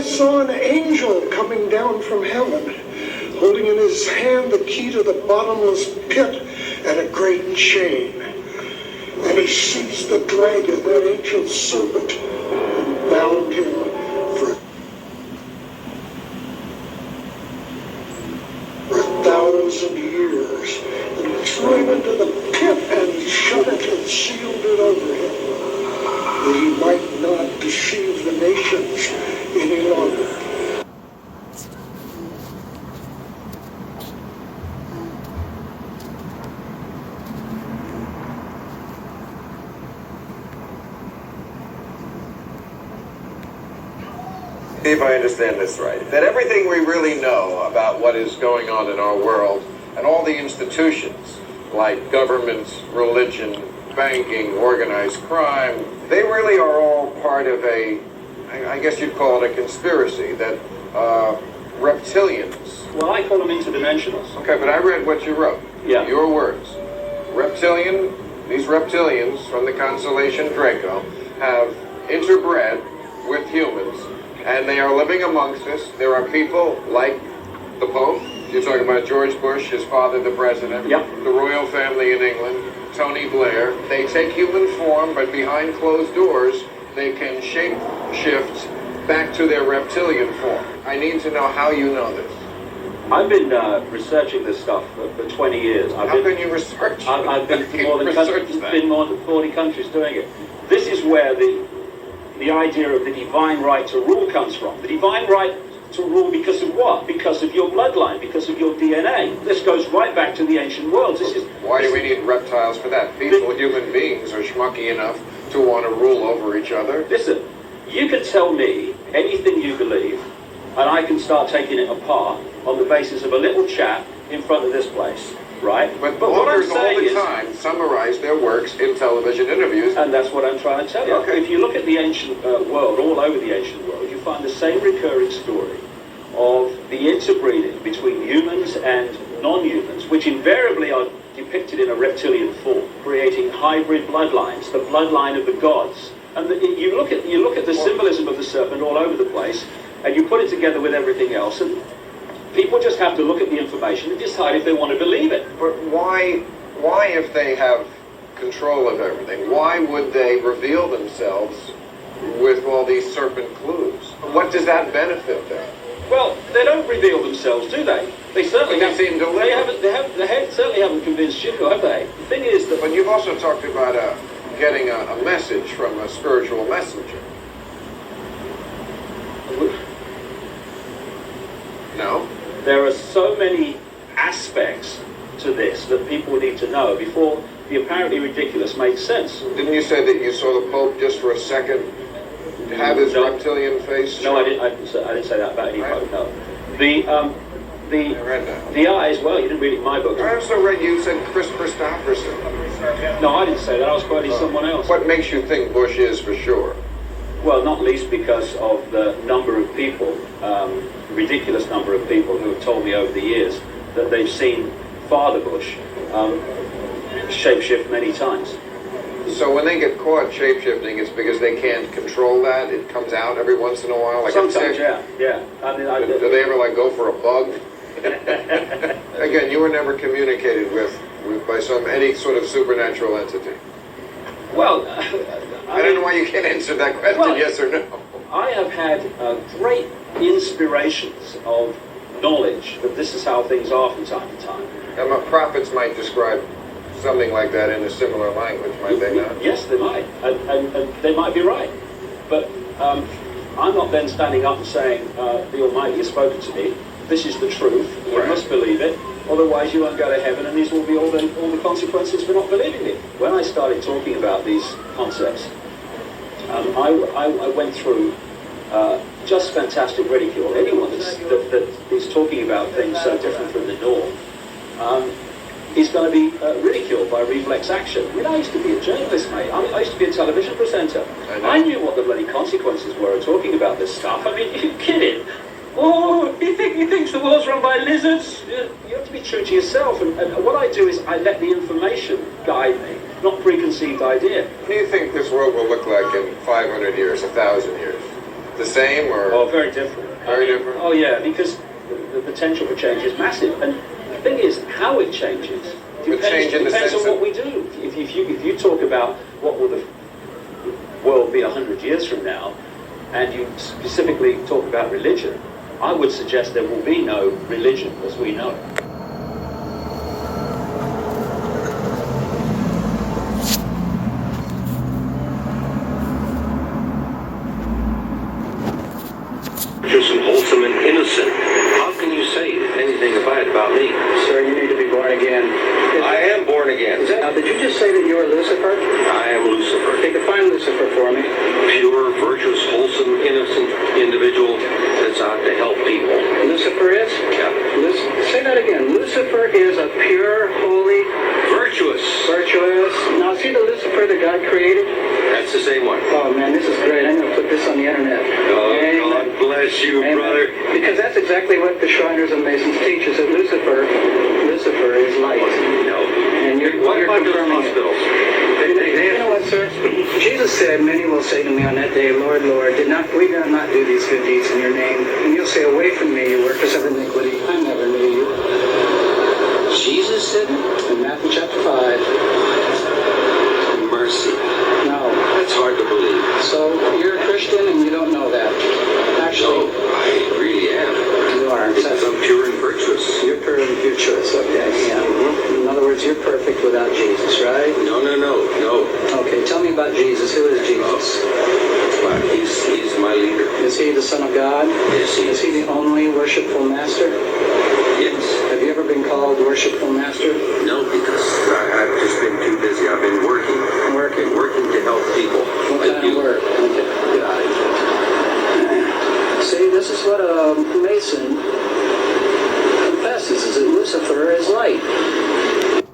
saw an angel coming down from heaven, holding in his hand the key to the bottomless pit and a great chain. And he seized the dragon, that ancient serpent, and bound him for 1,000 years. And he threw him into the pit and shut it and sealed it over him, that he might not deceive the nations any longer. If I understand this right, that everything we really know about what is going on in our world and all the institutions like governments, religion, banking, organized crime, they really are all part of a, I guess you'd call it a conspiracy, that reptilians. Well, I call them interdimensionals. Okay, but I read what you wrote. Yeah. Your words. These reptilians from the constellation Draco have interbred with humans, and they are living amongst us. There are people like the Pope. You're talking about George Bush, his father, the president. Yep. The royal family in England, Tony Blair. They take human form, but behind closed doors, they can shape shift back to their reptilian form. I need to know how you know this. I've been researching this stuff for 20 years. How can you research? I've been to more than 40 countries doing it. This is where the idea of the divine right to rule comes from. The divine right to rule because of what? Because of your bloodline, because of your DNA. This goes right back to the ancient worlds. Why do we need reptiles for that? People, human beings, are schmucky enough to want to rule over each other. Listen, you can tell me anything you believe, and I can start taking it apart on the basis of a little chat in front of this place, right? But what I'm saying is, all the time summarize their works in television interviews. And that's what I'm trying to tell you. Okay. If you look at the ancient world, all over the ancient world, you find the same recurring story of the interbreeding between humans and non-humans, which invariably are depicted in a reptilian form, creating hybrid bloodlines, the bloodline of the gods. And you look at the symbolism of the serpent all over the place, and you put it together with everything else, and people just have to look at the information and decide if they want to believe it. But why, if they have control of everything, why would they reveal themselves with all these serpent clues? What does that benefit them? Well, they don't reveal themselves, do they? They certainly seem to live. They certainly haven't convinced you, have they? The thing is that... But you've also talked about getting a message from a spiritual messenger. No? There are so many aspects to this that people need to know before the apparently ridiculous makes sense. Didn't you say that you saw the Pope just for a second have his reptilian face? No, I didn't say that about any Pope, no. I read that. The eyes, well, you didn't read it in my book. I also read you said Chris Christopherson. No, I didn't say that. I was quoting someone else. What makes you think Bush is for sure? Well, not least because of the number of people, ridiculous number of people who have told me over the years that they've seen Father Bush shapeshift many times. So when they get caught shapeshifting, it's because they can't control that? It comes out every once in a while? Like sometimes, yeah. I mean, do they ever go for a bug? Again, you were never communicated with by any sort of supernatural entity. Well, I don't know why you can't answer that question, well, yes or no. I have had great inspirations of knowledge that this is how things are from time to time. And my prophets might describe something like that in a similar language, might they not? Yes, they might, and they might be right. But I'm not then standing up and saying, the Almighty has spoken to me, this is the truth, you must believe it, otherwise you won't go to heaven, and these will be all the consequences for not believing it. When I started talking about these concepts, I went through just fantastic ridicule. Anyone that is talking about things so different from the norm is going to be ridiculed by reflex action. I mean, I used to be a journalist, mate. I used to be a television presenter. I knew what the bloody consequences were of talking about this stuff. I mean, you're kidding. Oh, he thinks the world's run by lizards? You have to be true to yourself. And what I do is I let the information guide me, not preconceived idea. What do you think this world will look like in 500 years, 1,000 years? The same or Oh, very different. very different? Oh, yeah, because the potential for change is massive. And the thing is, how it changes change in the depends sense on what of- we do. If you talk about what will the world be 100 years from now, and you specifically talk about religion, I would suggest there will be no religion as we know it. Just wholesome and innocent. How can you say anything about me? Sir, you need to be born again. I am born again. Now, did you just say that you are Lucifer? I am Lucifer. Okay, define Lucifer for me. Pure, virtuous, wholesome, innocent individual that's out to help people. Lucifer is? Yeah. Say that again. Lucifer is a pure, holy, Virtuous. virtuous. Now, see the Lucifer that God created? That's the same one. Oh, man, this is great. I'm going to put this on the internet. Oh, God bless you, Amen. brother. Because that's exactly what the Shriners and Masons teach, is that Lucifer is light. No. And What you're about those confirming it. hospitals? You know what, sir? Jesus said, many will say to me on that day, Lord, Lord, did we not do these good deeds in your name? And you'll say, away from me, you workers of iniquity. I never knew you. Jesus said it? In Matthew chapter 5. Mercy. No. That's hard to believe. So you're a Christian and you don't know that. No, Actually, I really am. you are. Because I'm pure and virtuous. You're pure and virtuous. Okay, yeah. In other words, you're perfect without Jesus, right? No. Okay, tell me about Jesus. Who is Jesus? Well, he's my leader. Is he the Son of God? Yes, he Is he the only worshipful master? Yes. Have you ever been called worshipful master? No, because I've just been too busy. I've been working Working. to help people. What like kind of you. work? Okay, got it. See, this is what a Mason confesses, is that Lucifer is light.